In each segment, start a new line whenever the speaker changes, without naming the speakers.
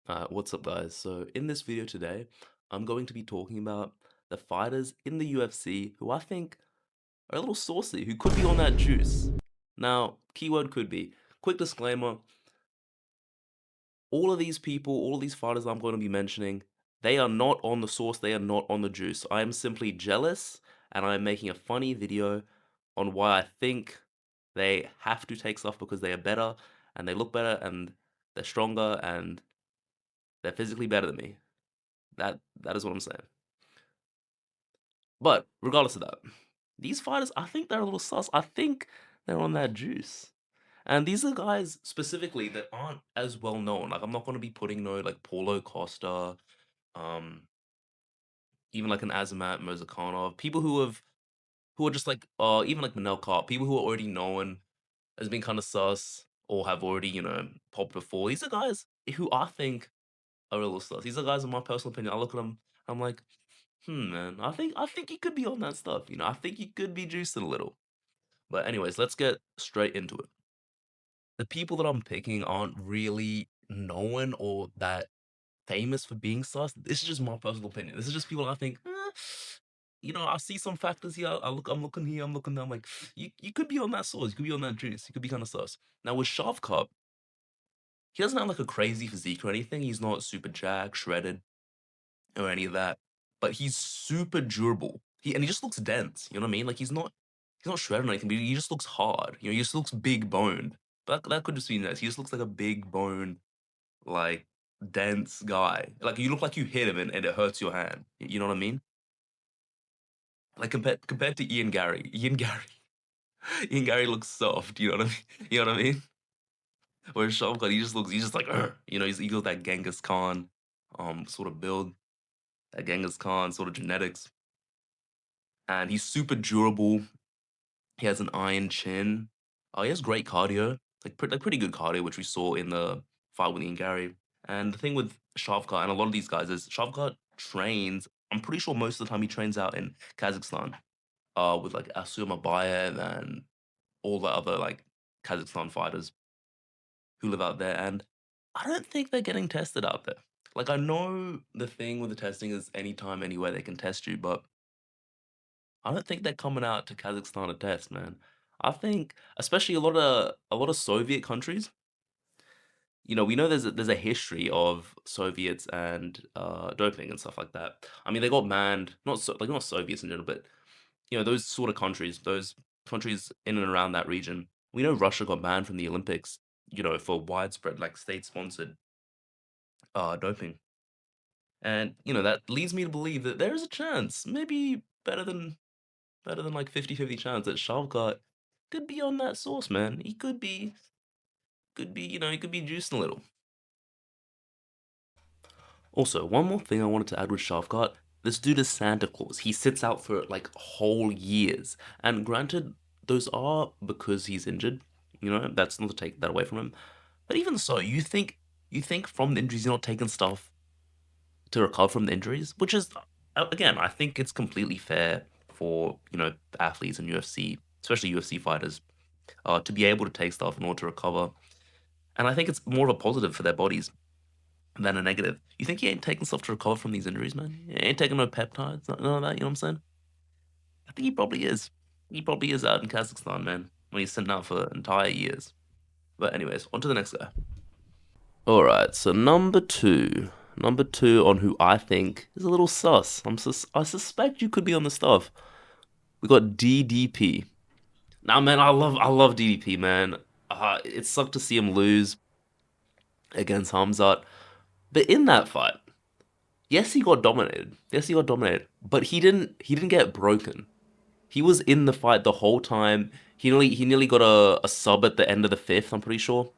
What's up, guys? So, in this video today, I'm going to be talking about the fighters in the UFC who I think are a little saucy, who could be on that juice. Now, keyword could be. Quick disclaimer, all of these people, all of these fighters I'm going to be mentioning, they are not on the sauce, they are not on the juice. I am simply jealous, and I am making a funny video on why I think they have to take stuff because they are better, and they look better, and they're stronger, and they're physically better than me. That is what I'm saying. But regardless of that, these fighters, I think they're a little sus. I think they're on that juice. And these are guys specifically that aren't as well known. Like I'm not gonna be putting no like Paulo Costa, um, even like an Azamat Murzakanov, people who are just like even like Manel Karp, people who are already known as being kind of sus or have already, popped before. These are guys who I think are a little sus. These are guys in my personal opinion. I look at them, I'm like, man, I think he could be on that stuff, I think he could be juicing a little. But anyways, let's get straight into it. The people that I'm picking aren't really known or that famous for being sus. This is just my personal opinion. This is just people I think, I see some factors here. I'm looking here, I'm looking there. I'm like, you could be on that sauce, you could be on that juice, you could be kind of sus. Now with Shavkat, he doesn't have like a crazy physique or anything. He's not super jacked, shredded, or any of that. But he's super durable. He just looks dense. You know what I mean? Like he's not shredded or anything, but he just looks hard. He just looks big boned. But that could just be nice. He just looks like a big boned, like dense guy. Like you look like you hit him and it hurts your hand. You know what I mean? Like compared to Ian Gary. Ian Gary looks soft. You know what I mean? You know what I mean? Whereas Shavkat, he's just like, he got that Genghis Khan, sort of build, that Genghis Khan sort of genetics. And he's super durable. He has an iron chin. He has great cardio, like pretty good cardio, which we saw in the fight with Ian Gary. And the thing with Shavkat and a lot of these guys is Shavkat trains. I'm pretty sure most of the time he trains out in Kazakhstan, with like Asur Mabayev and all the other like Kazakhstan fighters who live out there. And I don't think they're getting tested out there. Like I know the thing with the testing is anytime, anywhere they can test you, but I don't think they're coming out to Kazakhstan to test, man. I think, especially a lot of Soviet countries, we know there's a history of Soviets and doping and stuff like that. I mean, they got banned, not Soviets in general, but those sort of countries, those countries in and around that region. We know Russia got banned from the Olympics, for widespread like state-sponsored doping, and that leads me to believe that there is a chance, maybe better than like 50-50 chance that Shavkat could be on that sauce, man. He could be, he could be juicing a little. Also, one more thing I wanted to add with Shavkat. This dude is Santa Claus. He sits out for like whole years. And granted, those are because he's injured. That's not to take that away from him. But even so, you think from the injuries he's not taking stuff to recover from the injuries, which is again, I think it's completely fair for, the athletes in UFC, especially UFC fighters, to be able to take stuff in order to recover. And I think it's more of a positive for their bodies than a negative. You think he ain't taking stuff to recover from these injuries, man? He ain't taking no peptides, none of that, you know what I'm saying? I think he probably is. He probably is out in Kazakhstan, man, when he's sitting out for entire years. But anyways, on to the next guy. Alright, so number two. Number two on who I think is a little sus. I suspect you could be on the stuff. We got DDP. Now, man, I love DDP, man. It sucked to see him lose against Hamzat. But in that fight, yes, he got dominated. Yes, he got dominated. But he didn't get broken. He was in the fight the whole time. He nearly got a sub at the end of the fifth, I'm pretty sure.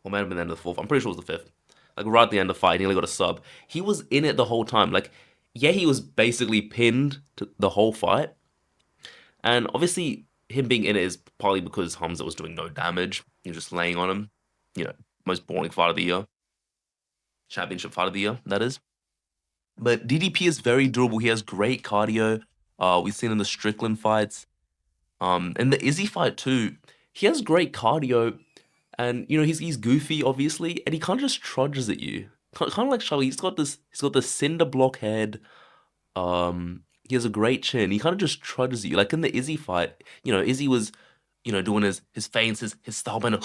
Or might have been the end of the fourth. I'm pretty sure it was the fifth. Like right at the end of the fight, he nearly got a sub. He was in it the whole time. Like, yeah, he was basically pinned to the whole fight. And obviously, him being in it is partly because Hamza was doing no damage. He was just laying on him. You know, most boring fight of the year. Championship fight of the year, that is. But DDP is very durable. He has great cardio. We've seen in the Strickland fights. In the Izzy fight too, he has great cardio. And, he's goofy, obviously, and he kinda just trudges at you. Kinda like Charlie, he's got this cinder block head, he has a great chin, he kinda just trudges at you. Like, in the Izzy fight, Izzy was, doing his feints, his style bender,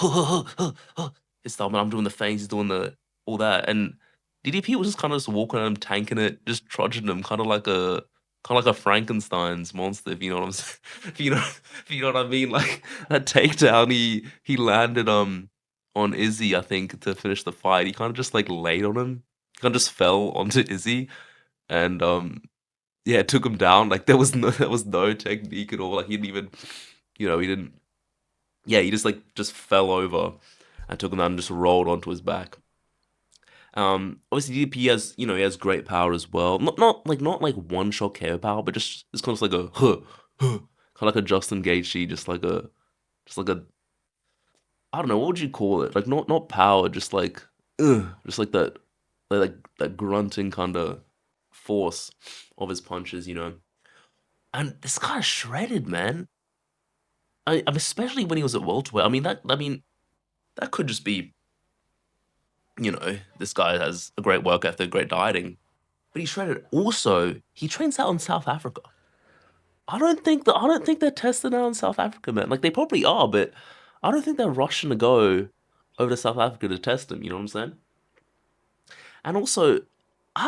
his style bender, I'm doing the feints, he's doing the all that, and DDP was just kinda just walking at him, tanking it, just trudging him, kinda like a Frankenstein's monster, if you know what I'm saying. If you know what I mean, like, that takedown he landed, on Izzy, I think, to finish the fight, he kinda just, like, laid on him, kinda just fell onto Izzy, and, yeah, it took him down, like, there was no technique at all, like, he didn't even he didn't yeah, he just, like, just fell over and took him down and just rolled onto his back. Obviously DDP has, he has great power as well. Not like one shot KO power, but just it's kind of like a kind of like a Justin Gaethje, just like a I don't know, what would you call it? Like not power, just like that grunting kind of force of his punches. And this guy's shredded, man. Especially when he was at welterweight. That could just be, this guy has a great work ethic, great dieting, but he's shredded. Also, he trains out in South Africa. I don't think they're testing out in South Africa, man. Like, they probably are, but I don't think they're rushing to go over to South Africa to test him, you know what I'm saying? And also,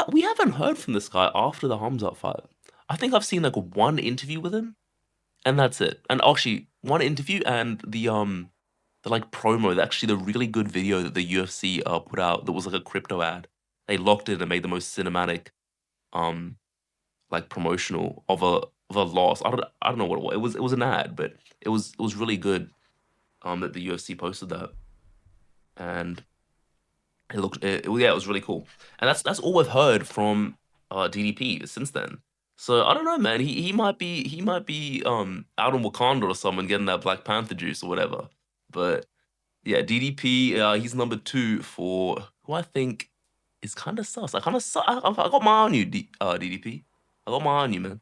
we haven't heard from this guy after the Hamzat fight. I think I've seen, like, one interview with him, and that's it. And actually, one interview and the, like, promo, actually the really good video that the UFC, put out that was like a crypto ad. They locked it and made the most cinematic, um like, promotional of a loss. I don't know what it was. It was an ad, but it was really good, that the UFC posted that, and yeah, it was really cool. And that's all I've heard from, DDP since then. So, I don't know, man. He might be, out in Wakanda or something getting that Black Panther juice or whatever. But, yeah, DDP, he's number 2 for who I think is kinda sus. I got my eye on you, DDP. I got my eye on you, man.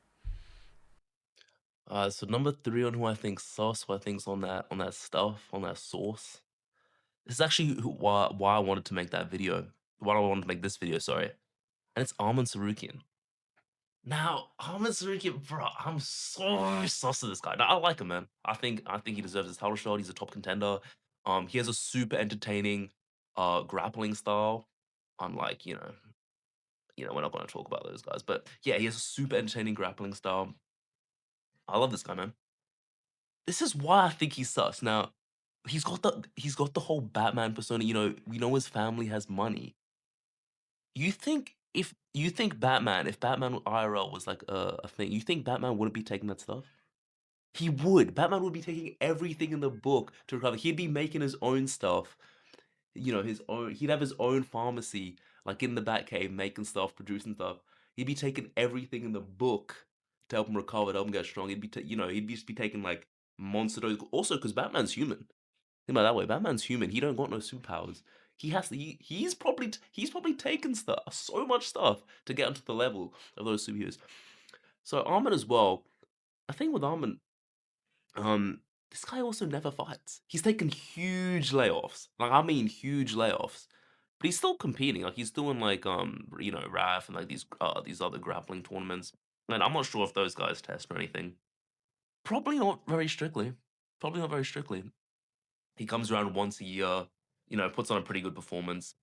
So number 3 on who I think sauce, who I think's on that stuff, on that sauce. This is actually why I wanted to make that video. Why I wanted to make this video, sorry. And it's Arman Sarukian. Now, Arman Sarukian, bro, I'm so sauce to this guy. Now, I like him, man. I think he deserves his title shot. He's a top contender. He has a super entertaining grappling style. Unlike, we're not gonna talk about those guys. But yeah, he has a super entertaining grappling style. I love this guy, man. This is why I think he's sus. Now, he's got the whole Batman persona, we know his family has money. You think Batman, if Batman IRL was like a thing, you think Batman wouldn't be taking that stuff? He would. Batman would be taking everything in the book to recover. He'd be making his own stuff. He'd have his own pharmacy, like in the Batcave, making stuff, producing stuff. He'd be taking everything in the book to help him recover, to help him get strong. He'd just be taking like monster dose. Also, because Batman's human. Think about it that way. Batman's human. He don't got no superpowers. He has to. He's probably taken stuff, so much stuff, to get onto the level of those superheroes. So Armin as well. I think with Armin, this guy also never fights. He's taken huge layoffs. Like, I mean huge layoffs. But he's still competing. Like, he's doing like RAF and like these other grappling tournaments. And I'm not sure if those guys test or anything. Probably not very strictly. Probably not very strictly. He comes around once a year, puts on a pretty good performance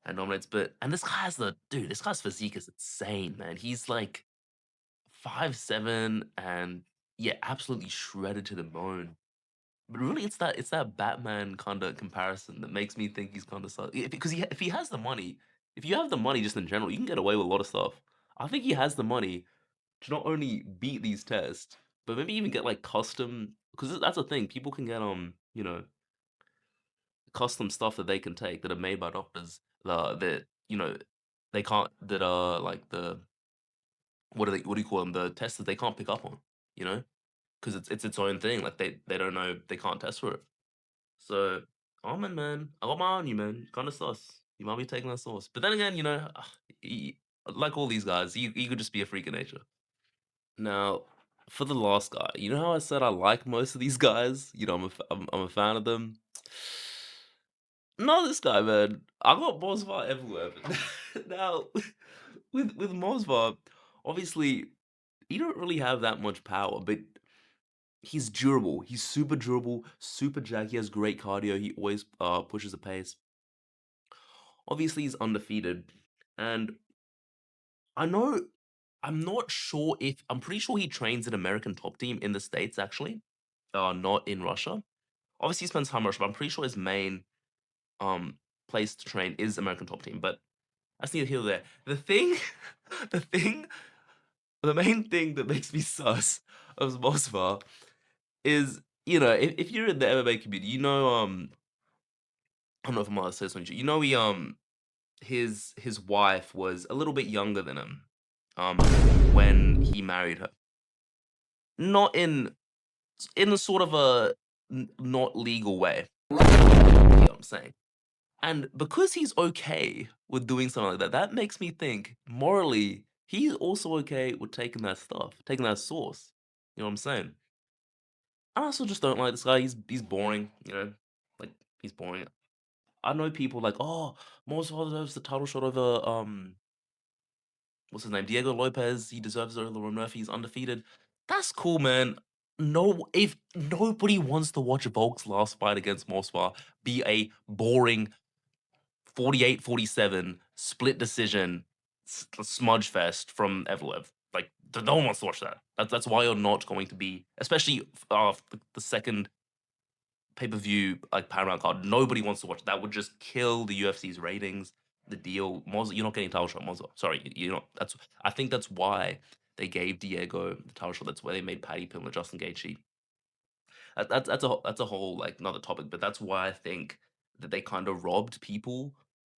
and dominates. And this guy's physique is insane, man. He's like 5'7" and yeah, absolutely shredded to the bone. But really, it's that Batman kind of comparison that makes me think he's kind of because if he has the money, if you have the money just in general, you can get away with a lot of stuff. I think he has the money to not only beat these tests, but maybe even get like custom. Because that's the thing, people can get custom stuff that they can take that are made by doctors, that they can't, that are like what do you call them, the tests that they can't pick up on, you know because it's its own thing, like they don't know, they can't test for it. So, Almond, man, I got my eye on you, man. Kind of sus. You might be taking that sauce, but then again, like all these guys, you could just be a freak of nature. Now, for the last guy, you know how I said I like most of these guys, I'm a fan of them. Not this guy, man. I got Mosvar everywhere. Now, with Mosvar, obviously, he don't really have that much power, but he's durable. He's super durable, super jacked. He has great cardio. He always pushes the pace. Obviously, he's undefeated, and I know I'm not sure if I'm pretty sure he trains an American top team in the States actually, not in Russia. Obviously, he spends time in Russia, but I'm pretty sure his main um place to train is American top team. But that's neither here nor there. The thing, the thing, the main thing that makes me sus of Moskva is, if you're in the MMA community, I don't know if I'm allowed to say this on you. You know, his wife was a little bit younger than him, when he married her. Not in a sort of a not legal way. You know what I'm saying? And because he's okay with doing something like that, that makes me think morally he's also okay with taking that stuff, taking that sauce. You know what I'm saying? I also just don't like this guy. He's boring. Like he's boring. I know people like, oh, Mosfeld deserves the title shot over what's his name? Diego Lopez. He deserves it over Murphy. He's undefeated. That's cool, man. No, if nobody wants to watch Volk's last fight against Mosfa be a boring 48-47 split decision smudge fest from Evloev. Like, no one wants to watch that. That's why you're not going to be, especially the second pay-per-view like Paramount card. Nobody wants to watch that. Would just kill the UFC's ratings. The deal, Moz, you're not getting title shot, Moz. Sorry, you're not. I think that's why they gave Diego the title shot. That's why they made Paddy Pimblett, Justin Gaethje. That's a whole like another topic, but that's why I think that they kind of robbed people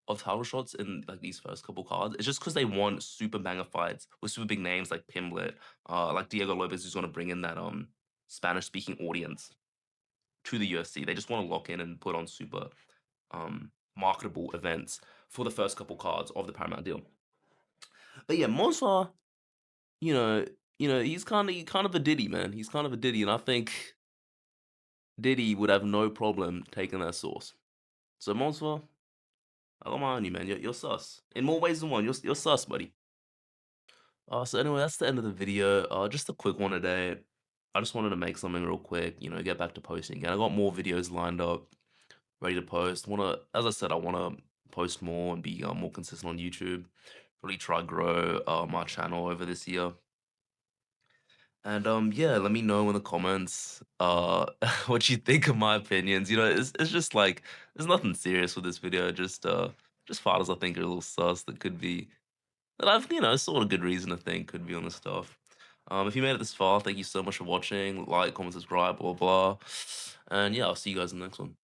of title shots in like these first couple cards. It's just because they want super banger fights with super big names like Pimblett, like Diego Lopez, who's going to bring in that Spanish speaking audience to the UFC. They just want to lock in and put on super marketable events for the first couple cards of the Paramount deal. But yeah, Monsoir, you know, he's kind of a Diddy, man. He's kind of a Diddy, and I think Diddy would have no problem taking that sauce. So Monsoir, I don't mind you, man. You're sus. In more ways than one, you're sus, buddy. So anyway, that's the end of the video. Just a quick one today. I just wanted to make something real quick, get back to posting again. I got more videos lined up, ready to post. As I said, I wanna post more and be more consistent on YouTube. Really try grow my channel over this year. And yeah, let me know in the comments what you think of my opinions. It's just like there's nothing serious with this video. Just fighters I think are a little sus that I've sort of good reason to think could be on the stuff. If you made it this far, thank you so much for watching. Like, comment, subscribe, blah blah. And yeah, I'll see you guys in the next one.